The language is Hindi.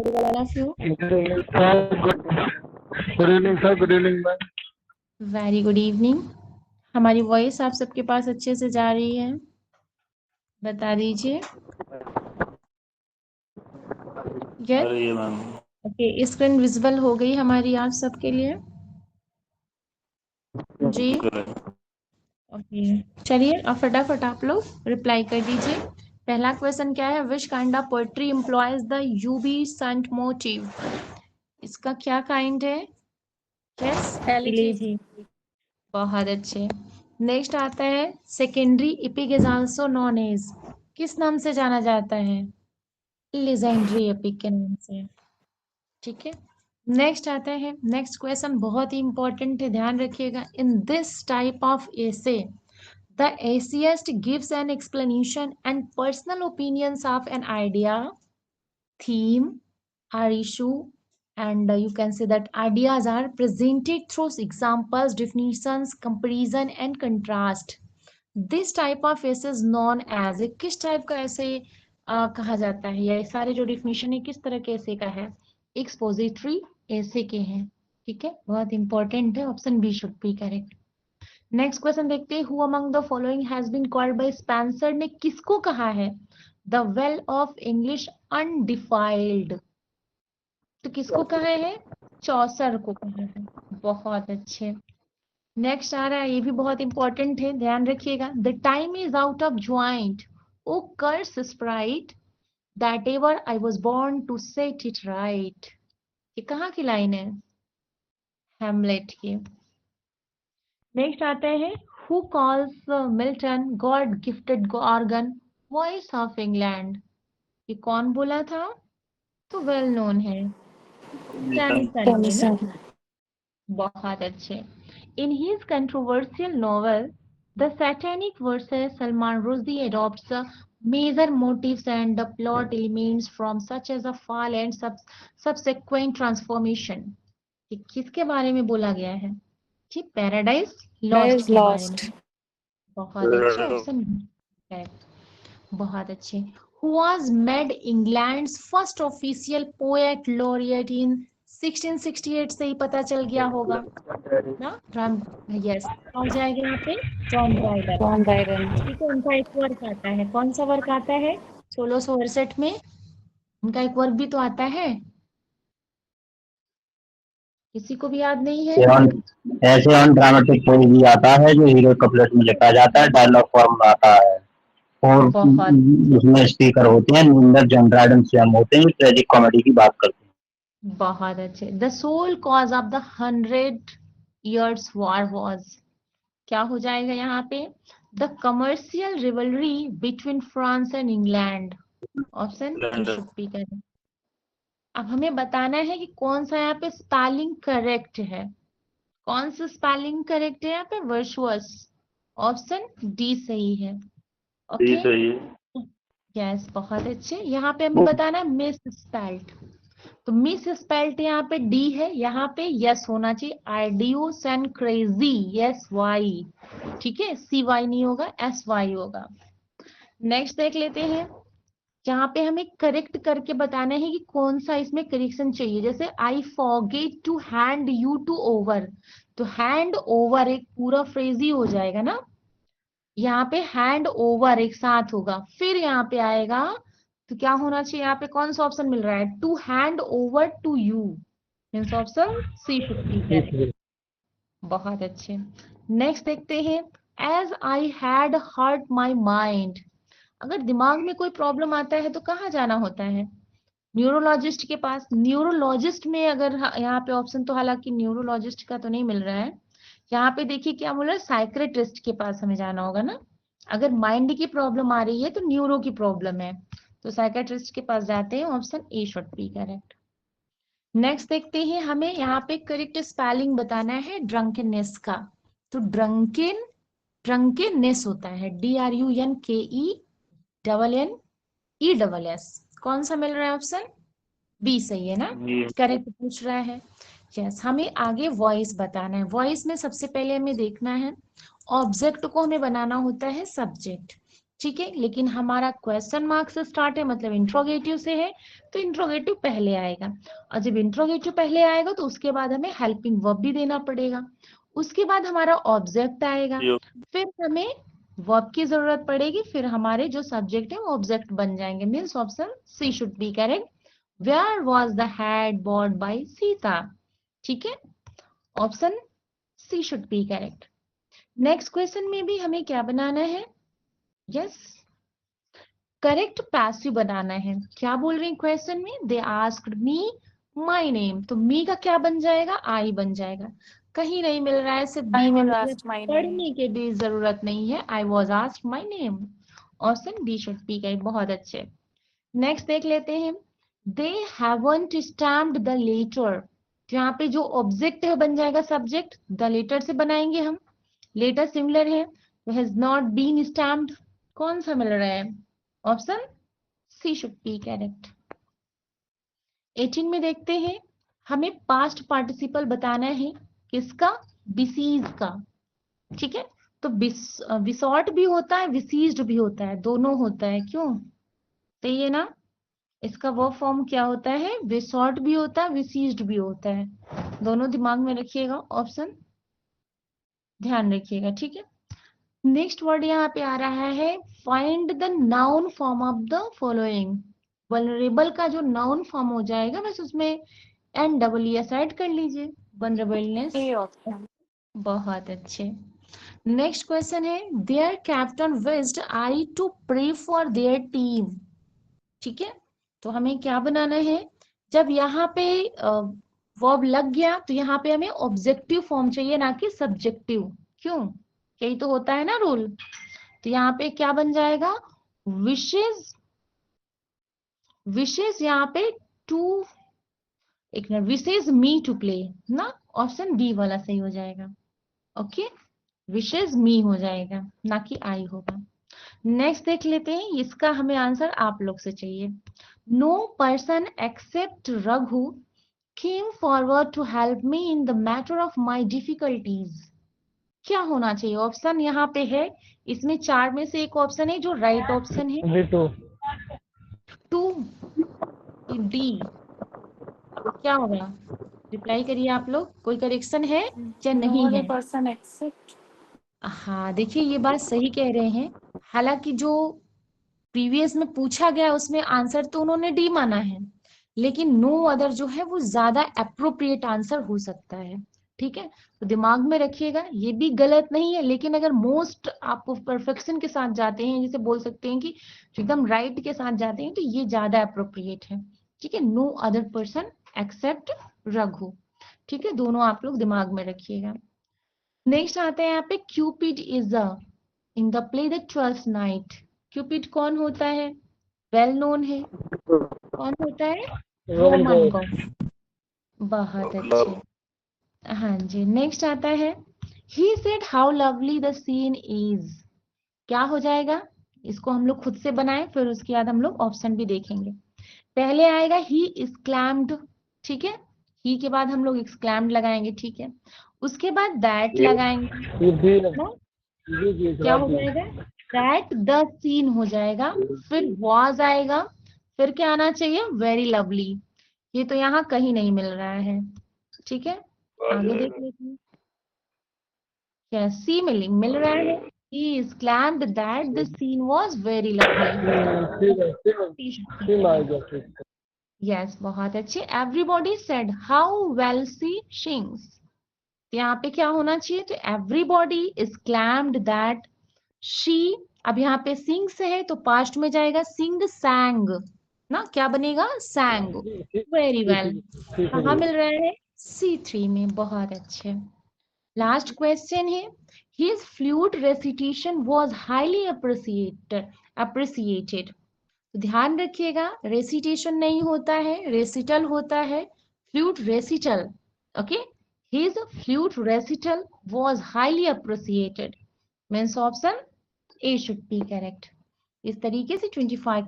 audible all of you? Good evening sir, good evening ma'am. Very good evening. हमारी वॉइस आप सबके पास अच्छे से जा रही है? बता दीजिए। Yes, ma'am. Okay. Screen visible हो गई हमारी आप सबके लिए? जी, ओके। चलिए अब फटाफट आप लोग रिप्लाई कर दीजिए। पहला क्वेश्चन क्या है? Which kind of poetry employs the ubi sunt motif? इसका क्या काइंड है? Yes, elegy. बहुत अच्छे। नेक्स्ट आता है secondary epic is also known as, किस नाम से जाना जाता है? लेजेंडरी एपिक के नाम से। ठीक है। नेक्स्ट आता है, नेक्स्ट क्वेश्चन बहुत ही इंपॉर्टेंट है, ध्यान रखिएगा। In this type of essay the essayist gives an explanation and personal opinions of an idea, theme or issue, and you can say that ideas are presented through examples, definitions, comparison and contrast. This type of essay is known as, किस टाइप का ऐसे कहा जाता है? ये सारे जो डिफिनीशन है किस तरह के ऐसे का है? एक्सपोजिटरी ऐसे के हैं। ठीक है, बहुत इंपॉर्टेंट है। Option B should be correct. Next question देखते हैं। Who among the following has been called by Spenser ने किसको कहा है the well of English undefiled? तो किसको कहा है? चौसर को कहा है। बहुत अच्छे। नेक्स्ट आ रहा है, ये भी बहुत इंपॉर्टेंट है, ध्यान रखिएगा। The time is out of joint, O cursed spite, that ever I was born to set it right. ये कहाँ की लाइन है? हैमलेट की। नेक्स्ट आता है, who calls Milton God gifted organ voice of England? ये कौन बोला था? तो वेल नोन है, टेनिसन ने ना। बहुत अच्छे। In his controversial novel the satanic versus, Salman Rushdie adopts major motifs and the plot elements from such as a fall and subsequent transformation. ये किसके बारे में बोला गया है? जी, पैराडाइज लॉस्ट के बारे में। बहुत अच्छे, ऑप्शन बहुत अच्छे। Who was made England's first official poet laureate in 1668? से ही पता चल गया होगा ना? राम, यस, हो जाएगा यहाँ पे जॉन ड्राइडर। John Dryden. ठीक है, उनका एक वर्क आता है। कौन सा वर्क आता है? 1668 में उनका एक वर्क भी तो आता है, किसी को भी याद नहीं है? ऐसे ऑन ड्रामेटिक कोई भी आता है जो हीरो कपलेट में लिखा जाता है, डायलॉग फॉर्म में आता है और बहुत उसमें स्पीकर होते हैं, नींदर जॉन ड्राइडन से हम होते हैं, ट्रेजिक कॉमेडी की बात करते हैं। बहुत अच्छे। The sole cause of the 100 Years war was, क्या हो जाएगा यहाँ पे? The commercial rivalry between France and England. Option A should be correct. अब हमें बताना है कि कौन सा यहाँ पे स्पेलिंग करेक्ट है। कौन सा स्पेलिंग करेक्ट है यहाँ पे? वर्चुअस। ऑप्शन डी सही है। ओके, यस, बहुत अच्छे। यहाँ पे हमें बताना है मिस स्पेल्ट, तो मिस स्पेल्ट यहाँ पे डी है, यहाँ पे यस होना चाहिए। आइडियोस एंड क्रेजी, यस वाई, ठीक है, सी वाई नहीं होगा, एस वाई होगा। नेक्स्ट देख लेते हैं। यहाँ पे हमें करेक्ट करके बताना है कि कौन सा इसमें करेक्शन चाहिए। जैसे I forget to hand you to over, तो हैंड ओवर एक पूरा फ्रेज ही हो जाएगा ना। यहाँ पे हैंड ओवर एक साथ होगा, फिर यहाँ पे आएगा तो क्या होना चाहिए? यहाँ पे कौन सा ऑप्शन मिल रहा है? To hand over to you, means option C should be correct. बहुत अच्छे। नेक्स्ट देखते हैं। As I had hurt my mind, अगर दिमाग में कोई प्रॉब्लम आता है तो कहाँ जाना होता है? न्यूरोलॉजिस्ट के पास। न्यूरोलॉजिस्ट में अगर यहाँ पे ऑप्शन, तो हालांकि न्यूरोलॉजिस्ट का तो नहीं मिल रहा है। यहाँ पे देखिए क्या बोल रहा है, साइक्रेटिस्ट के पास हमें जाना होगा ना। अगर माइंड की प्रॉब्लम आ रही है तो न्यूरो की प्रॉब्लम है, तो साइकेट्रिस्ट के पास जाते हैं। Option A should be correct. Next देखते हैं, हमें यहाँ पे करेक्ट स्पेलिंग बताना है ड्रंकनेस का। तो ड्रंकेनेस होता है DRUNKENNES। कौन सा मिल रहा है? ऑप्शन बी सही है ना, करेक्ट पूछ रहा है। यस, हमें आगे वॉइस बताना है। वॉइस में सबसे पहले हमें देखना है ऑब्जेक्ट को हमें बनाना होता है सब्जेक्ट। ठीक है, लेकिन हमारा क्वेश्चन मार्क से स्टार्ट है, मतलब इंट्रोगेटिव से है, तो इंट्रोगेटिव पहले आएगा। और जब इंट्रोगेटिव पहले आएगा तो उसके बाद हमें हेल्पिंग वर्ब भी देना पड़ेगा, उसके बाद हमारा ऑब्जेक्ट आएगा, फिर हमें वर्ब की जरूरत पड़ेगी, फिर हमारे जो सब्जेक्ट है वो ऑब्जेक्ट बन जाएंगे। Means option C should be correct. Where was the hat bought by Sita. ठीक है, option C should be correct. Next question में भी हमें क्या बनाना है? यस, करेक्ट पैसिव बनाना है। क्या बोल रहे हैं क्वेश्चन में? They asked me my name, तो मी का क्या बन जाएगा? आई बन जाएगा। कहीं नहीं मिल रहा है, सिर्फ बी में मुझे पढ़ने की भी जरूरत नहीं है। I was asked my name, option B should be correct. बहुत अच्छे। नेक्स्ट देख लेते हैं। They haven't stamped the letter, यहाँ पे जो ऑब्जेक्ट है बन जाएगा सब्जेक्ट, द लेटर से बनाएंगे हम, लेटर सिमिलर है, हैज नॉट बीन स्टैम्प्ड, कौन सा मिल रहा है? Option C should be correct. 18 में देखते हैं, हमें पास्ट पार्टिसिपल बताना है। किसका? बिसीज का। ठीक है, तो विसॉट भी होता है, विसीज्ड भी होता है, दोनों होता है। क्यों? तो ये ना, इसका वो फॉर्म क्या होता है? विसॉट भी होता है, विसीज्ड भी होता है, दोनों दिमाग में रखिएगा, ऑप्शन ध्यान रखिएगा। ठीक है, नेक्स्ट वर्ड यहाँ पे आ रहा है, find the noun form of the following. Vulnerable का जो नाउन फॉर्म हो जाएगा, बस उसमें NEES ऐड कर लीजिए, वल्नरेबलनेस। बहुत अच्छे। नेक्स्ट क्वेश्चन है, their captain wished I to pray for their team. ठीक है, तो हमें क्या बनाना है? जब यहाँ पे वर्ब लग गया तो यहाँ पे हमें ऑब्जेक्टिव फॉर्म चाहिए, ना कि सब्जेक्टिव। क्यों? यही तो होता है ना रूल। तो यहाँ पे क्या बन जाएगा? विशेज, विशेज यहाँ पे टू, एक minute, wishes me to play ना, ऑप्शन बी वाला सही हो जाएगा। ओके, विशेज मी हो जाएगा, ना कि आई होगा। नेक्स्ट देख लेते हैं, इसका हमें आंसर आप लोग से चाहिए। No person except Raghu came forward to help me in the matter of my difficulties. क्या होना चाहिए? ऑप्शन यहाँ पे है, इसमें चार में से एक ऑप्शन है जो राइट ऑप्शन है। टू, डी, क्या होगा? रिप्लाई करिए आप लोग, कोई करेक्शन है या नहीं है? पर्सन एक्सेप्ट, हाँ, देखिए ये बात सही कह रहे हैं। हालांकि जो प्रीवियस में पूछा गया उसमें आंसर तो उन्होंने डी माना है, लेकिन नो अदर जो है वो ज्यादा अप्रोप्रिएट आंसर हो सकता है। ठीक है, तो दिमाग में रखिएगा, ये भी गलत नहीं है, लेकिन अगर मोस्ट आपको परफेक्शन के साथ जाते हैं, जैसे बोल सकते हैं कि एकदम राइट के साथ जाते हैं, तो ये ज्यादा अप्रोप्रिएट है। ठीक है, no other person except Raghu. ठीक है, दोनों आप लोग दिमाग में रखिएगा। नेक्स्ट आता है यहाँ पे, Cupid is in the play the Twelfth Night. Cupid कौन होता है? वेल नोन है, कौन होता है? Roman god. बहुत अच्छे, हाँ जी। नेक्स्ट आता है, he said how lovely the scene is. क्या हो जाएगा? इसको हम लोग खुद से बनाएं, फिर उसके बाद हम लोग ऑप्शन भी देखेंगे। पहले आएगा ही एक्सक्लैम्ड, ठीक है, ही के बाद हम लोग एक्सक्लैम्ड लगाएंगे। ठीक है, उसके बाद दैट लगाएंगे ना? क्या हो जाएगा? दैट द सीन हो जाएगा, फिर वॉज आएगा, फिर क्या आना चाहिए? Very lovely. ये तो यहाँ कहीं नहीं मिल रहा है। ठीक है, आगे देख लेते हैं। क्या सी मिल रहा है? He exclaimed that the scene was very lovely. Yes, बहुत अच्छे। Everybody said how well she sings. यहाँ पे क्या होना चाहिए? तो everybody exclaimed that she, अब यहाँ पे sing से है तो पास्ट में जाएगा sing sang ना, क्या बनेगा? sang. Very well. कहाँ मिल रहा है? C3 में। बहुत अच्छे। लास्ट क्वेश्चन है, his flute recitation was highly appreciated. तो ध्यान रखिएगा, रेसिटेशन नहीं होता है, रेसिटल होता है, flute recital. Okay, his flute recital was highly appreciated, means option A should be correct। इस तरीके से 25